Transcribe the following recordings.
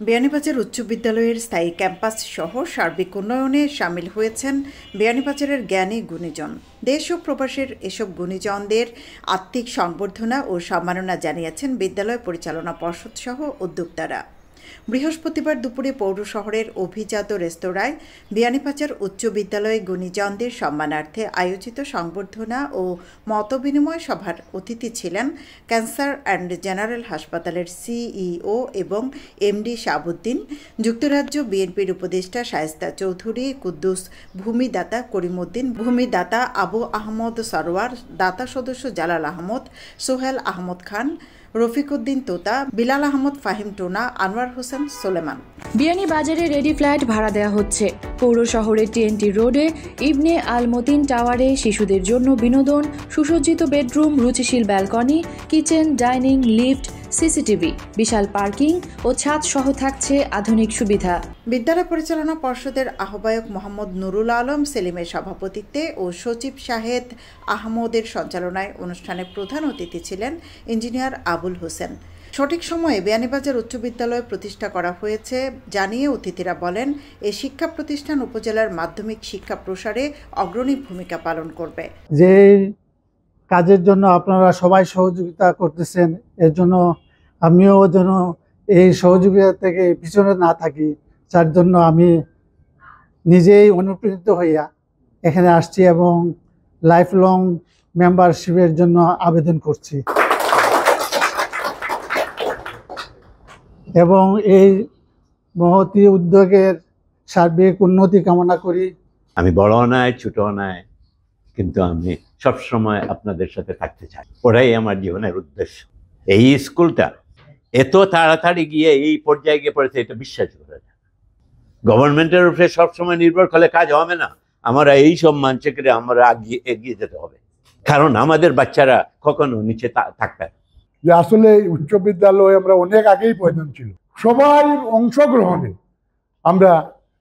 বিয়ানীবাজার উচ্চ বিদ্যালয়ের স্থায়ী ক্যাম্পাস সহ সার্বিক উন্নয়নে সামিল হয়েছেন বিয়ানীবাজারের জ্ঞানী গুণীজন। দেশ ও প্রবাসের এসব গুণীজনদের আত্মিক সংবর্ধনা ও সম্মাননা জানিয়েছেন বিদ্যালয় পরিচালনা পর্ষদ সহ উদ্যোক্তারা। বৃহস্পতিবার দুপুরে পৌর শহরের অভিজাত রেস্তোরাঁয় বিয়ানীবাজার উচ্চ বিদ্যালয়ে গুণীজনদের সম্মানার্থে আয়োজিত সংবর্ধনা ও মতবিনিময় সভার অতিথি ছিলেন ক্যান্সার অ্যান্ড জেনারেল হাসপাতালের সিইও এবং এমডি শাহাবুদ্দিন, যুক্তরাজ্য বিএনপির উপদেষ্টা শায়েস্তা চৌধুরী, কুদ্দুস ভূমিদাতা করিমউদ্দিন, ভূমিদাতা আবু আহমদ সরওয়ার, দাতা সদস্য জালাল আহমদ, সোহেল আহমদ খান, রফিকউদ্দিন তোতা, বিলাল আহমদ ফাহিম টোনা, আনোয়ার হোসেন সোলেমান। বিয়ানীবাজারে রেডি ফ্ল্যাট ভাড়া দেওয়া হচ্ছে। পৌর শহরের টিএনটি রোডে ইবনে আল মতিন টাওয়ারে শিশুদের জন্য বিনোদন, সুসজ্জিত বেডরুম, রুচিশীল balcony, kitchen, dining, lift, CCTV, বিশাল পার্কিং ও ছাদ সহ থাকছে আধুনিক সুবিধা। বিদ্যালয় পরিচালনা পর্ষদের আহ্বায়ক মোহাম্মদ নুরুল আলম সেলিমের সভাপতিত্বে ও সচিব শাহেদ আহমদের সঞ্চালনায় অনুষ্ঠানে প্রধান অতিথি ছিলেন ইঞ্জিনিয়ার আবুল হোসেন। সঠিক সময়ে বিয়ানীবাজার উচ্চ বিদ্যালয় প্রতিষ্ঠা করা হয়েছে জানিয়ে অতিথিরা বলেন, এই শিক্ষা প্রতিষ্ঠান উপজেলার মাধ্যমিক শিক্ষা প্রসারে অগ্রণী ভূমিকা পালন করবে। যে কাজের জন্য আপনারা সবাই সহযোগিতা করতেছেন, এর জন্য আমিও যেন এই সহযোগিতা থেকে পিছনে না থাকি, যার জন্য আমি নিজেই অনুপ্রাণিত হইয়া এখানে আসছি এবং লাইফ লং মেম্বারশিপের জন্য আবেদন করছি এবং এই মহতী উদ্যোগের সার্বিক উন্নতি কামনা করি। আমি বড় নয়, ছোট নয়, কিন্তু আমি সবসময় আপনাদের সাথে থাকতে চাই। ওরাই আমার জীবনের উদ্দেশ্য। এই স্কুলটা এত তাড়াতাড়ি গিয়ে এই পর্যায়ে গিয়ে পড়েছে, এটা বিশ্বাস করা যায়। গভর্নমেন্টের উপরে সবসময় নির্ভর করলে কাজ হবে না। আমরা এই সব মানুষকে আমরা এগিয়ে যেতে হবে, কারণ আমাদের বাচ্চারা কখনো নিচে থাকবে না। যে আসলে উচ্চ বিদ্যালয় আমরা অনেক আগেই প্রয়োজন ছিল। সবাই অংশগ্রহণে আমরা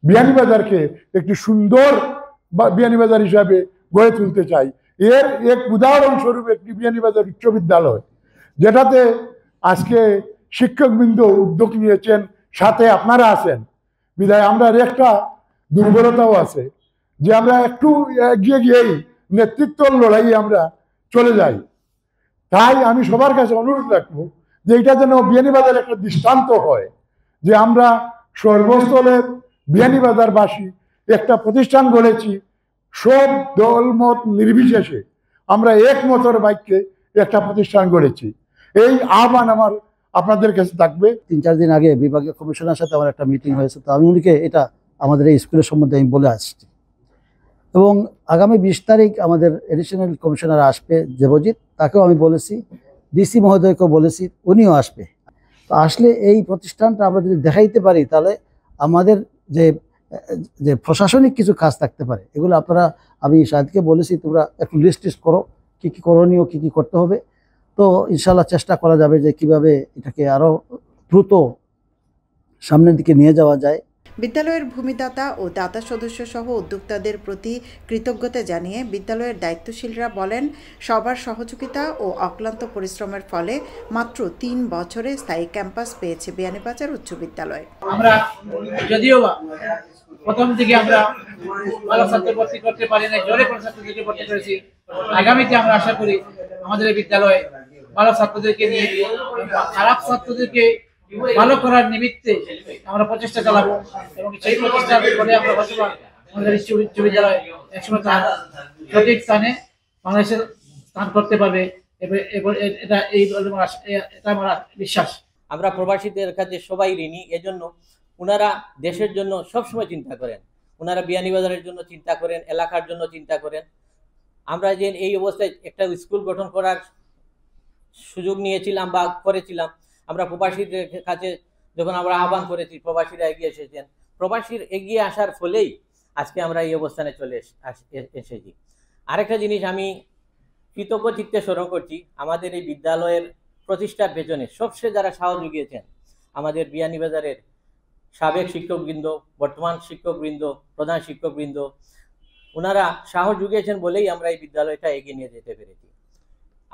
বিয়ানীবাজারকে একটি সুন্দর বিয়ানীবাজার হিসাবে গড়ে তুলতে চাই। এর এক উদাহরণস্বরূপ একটি বিয়ানীবাজার উচ্চ বিদ্যালয়, যেটাতে আজকে শিক্ষকবৃন্দ উদ্যোগ নিয়েছেন, সাথে আপনারা আছেন। বিধায় আমরা একটা দুর্বলতাও আছে যে আমরা একটু এগিয়ে গিয়েই নেতৃত্বর লড়াইয়ে আমরা চলে যাই। তাই আমি সবার কাছে অনুরোধ রাখবো যে এটা যেন বিয়ানীবাজার একটা দৃষ্টান্ত হয়, যে আমরা সর্বস্থলের বিয়ানীবাজারবাসী একটা প্রতিষ্ঠান গড়েছি, সব দলমত নির্বিশেষে আমরা একমতের বাক্যে একটা প্রতিষ্ঠান গড়েছি। এই আহ্বান আমার আপনাদের কাছে থাকবে। 3-4 দিন আগে বিভাগীয় কমিশনার সাথে আমার একটা মিটিং হয়েছে, তো আমি উনিকে এটা আমাদের এই স্কুলের সম্বন্ধে আমি বলে আসছি এবং আগামী 20 তারিখ আমাদের এডিশনাল কমিশনার আসবে দেবজিৎ, তাকেও আমি বলেছি, ডিসি মহোদয়কেও বলেছি, উনিও আসবে। তো আসলে এই প্রতিষ্ঠানটা আমরা যদি দেখাইতে পারি, তাহলে আমাদের যে প্রশাসনিক কিছু কাজ থাকতে পারে, এগুলো আপনারা, আমি শাহেদকে বলেছি, তোমরা একটু লিস্ট করো কী কী করণীয়, কী কী করতে হবে। তো ইনশাল্লাহ চেষ্টা করা যাবে যে কিভাবে এটাকে আরও দ্রুত সামনের দিকে নিয়ে যাওয়া যায়। বিদ্যালয়ের ভূমিদাতা ও দাতা সদস্য সহ উদ্যোক্তাদের প্রতি কৃতজ্ঞতা জানিয়ে বিদ্যালয়ের দায়িত্বশীলরা বলেন, সবার সহযোগিতা ও অক্লান্ত পরিশ্রমের ফলে মাত্র 3 বছরে স্থায়ী ক্যাম্পাস পেয়েছে বিয়ানীবাজার উচ্চ বিদ্যালয়। আমরা যদিও প্রথম দিকে আমরা ভালো ছাত্র ভর্তি করতে পারি না, জোরে করে ছাত্রদেরকে ভর্তি করেছি। আগামীতে আমরা আশা করি আমাদের এই বিদ্যালয়ে ভালো ছাত্রদেরকে নিয়ে খারাপ ছাত্রদেরকে ভালো করার নিমিত্তে আমরা প্রচেষ্টা চালাবো এবং সেই প্রচেষ্টার ফলে আমরা আমাদের উচ্চ বিদ্যালয় একসময় তার সঠিক স্থানে বাংলাদেশের স্থান করতে পারবে। এটা আমার বিশ্বাস। আমরা প্রবাসীদের কাছে সবাই ঋণী, এজন্য ওনারা দেশের জন্য সবসময় চিন্তা করেন, ওনারা বিয়ানীবাজারের জন্য চিন্তা করেন, এলাকার জন্য চিন্তা করেন। আমরা যে এই অবস্থায় একটা স্কুল গঠন করার সুযোগ নিয়েছিলাম বা করেছিলাম, আমরা প্রবাসীদের কাছে যখন আমরা আহ্বান করেছি, প্রবাসীরা এগিয়ে এসেছেন। প্রবাসীর এগিয়ে আসার ফলেই আজকে আমরা এই অবস্থানে চলে এসেছি। আরেকটা জিনিস আমি কৃতজ্ঞ চিত্তে স্মরণ করছি, আমাদের এই বিদ্যালয়ের প্রতিষ্ঠার পেছনে সবচেয়ে যারা সাহস জুগিয়েছেন, আমাদের বিয়ানীবাজারের সাবেক শিক্ষকবৃন্দ, বর্তমান শিক্ষকবৃন্দ, প্রধান শিক্ষকবৃন্দ, ওনারা সাহস জুগিয়েছেন বলেই আমরা এই বিদ্যালয়টা এগিয়ে নিয়ে যেতে পেরেছি।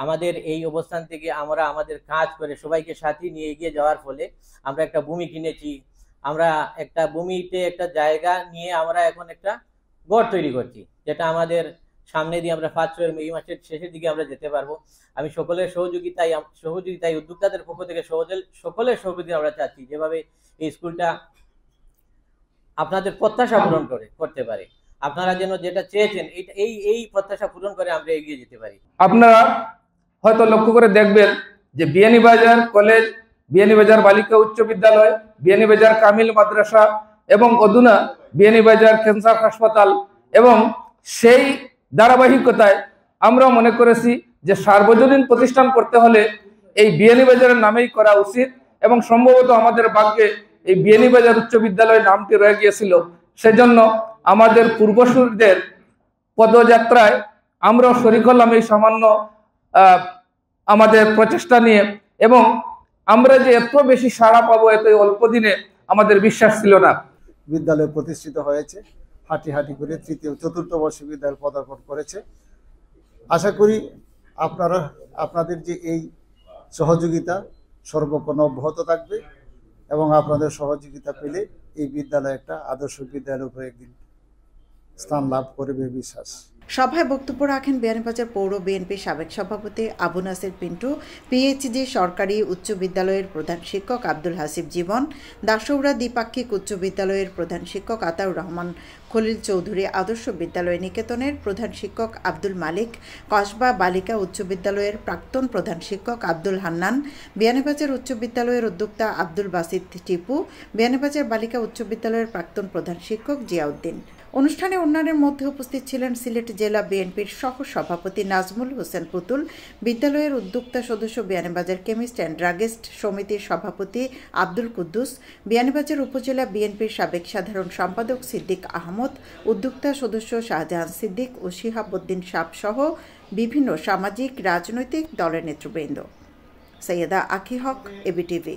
আমাদের এই অবস্থান থেকে আমরা আমাদের কাজ করে সবাইকে সাথে নিয়ে এগিয়ে যাওয়ার ফলে আমরা একটা ভূমি কিনেছি। আমরা একটা ভূমিতে একটা জায়গা নিয়ে আমরা এখন একটা গড় তৈরি করছি, যেটা আমাদের সামনে দিয়ে আমরা 5 এই মাসের শেষের দিকে আমরা যেতে পারবো। আমি সকলের সহযোগিতায় উদ্যোক্তাদের পক্ষ থেকে সকলের সহযোগিতা আমরা চাচ্ছি, যেভাবে এই স্কুলটা আপনাদের প্রত্যাশা পূরণ করতে পারে। আপনারা যেন যেটা চেয়েছেন এই প্রত্যাশা পূরণ করে আমরা এগিয়ে যেতে পারি। আপনারা হয়তো লক্ষ্য করে দেখবেন যে বিয়ানীবাজার কলেজ, বিয়ানীবাজার বালিকা উচ্চ বিদ্যালয়, বিয়ানীবাজার কামিল মাদ্রাসা এবং অধুনা বিয়ানীবাজার ক্যান্সার হাসপাতাল, এবং সেই ধারাবাহিকতায় আমরা মনে করেছি যে সার্বজনীন প্রতিষ্ঠান করতে হলে এই বিয়ানীবাজারের নামেই করা উচিত, এবং সম্ভবত আমাদের ভাগ্যে এই বিয়ানীবাজার উচ্চ বিদ্যালয় নামটি রয়ে গিয়েছিল। সেজন্য আমাদের পূর্বসূরীদের পদযাত্রায় আমরাও শরীক হলাম এই সামান্য আমাদের প্রচেষ্টা নিয়ে, এবং আমরা যে এত বেশি সাড়া পাবো এত অল্প দিনে আমাদের বিশ্বাস ছিল না। বিদ্যালয় প্রতিষ্ঠিত হয়েছে, হাঁটি হাঁটি করে চতুর্থ বর্ষে বিদ্যালয় পদার্পণ করেছে। আশা করি আপনাদের যে এই সহযোগিতা সর্বক্ষণ অব্যাহত থাকবে, এবং আপনাদের সহযোগিতা পেলে এই বিদ্যালয় একটা আদর্শ বিদ্যালয়ের উপরে একদিন স্থান লাভ করবে বিশ্বাস। সভায় বক্তব্য রাখেন বিয়ানীবাজার পৌর বিএনপির সাবেক সভাপতি আবু নাসির পিন্টু, পিএইচজি সরকারি উচ্চ বিদ্যালয়ের প্রধান শিক্ষক আব্দুল হাসিব জীবন, দাসৌরা দ্বিপাক্ষিক উচ্চ বিদ্যালয়ের প্রধান শিক্ষক আতাউর রহমান খলিল চৌধুরী, আদর্শ বিদ্যালয় নিকেতনের প্রধান শিক্ষক আব্দুল মালিক, কসবা বালিকা উচ্চ বিদ্যালয়ের প্রাক্তন প্রধান শিক্ষক আব্দুল হান্নান, বিয়ানীবাজার উচ্চ বিদ্যালয়ের উদ্যোক্তা আব্দুল বাসিত টিপু, বিয়ানীবাজার বালিকা উচ্চ বিদ্যালয়ের প্রাক্তন প্রধান শিক্ষক জিয়াউদ্দিন। অনুষ্ঠানে অন্যান্যের মধ্যে উপস্থিত ছিলেন সিলেট জেলা বিএনপির সহ সভাপতি নাজমুল হোসেন পুতুল, বিদ্যালয়ের উদ্যোক্তা সদস্য বিয়ানীবাজার কেমিস্ট অ্যান্ড ড্রাগিস্ট সমিতির সভাপতি আব্দুল কুদ্দুস, বিয়ানীবাজার উপজেলা বিএনপির সাবেক সাধারণ সম্পাদক সিদ্দিক আহমদ, উদ্যোক্তা সদস্য শাহজাহান সিদ্দিক ও শিহাবুদ্দিন সাপ সহ বিভিন্ন সামাজিক রাজনৈতিক দলের নেতৃবৃন্দ। সৈয়দা আখি হক, এবিটিভি।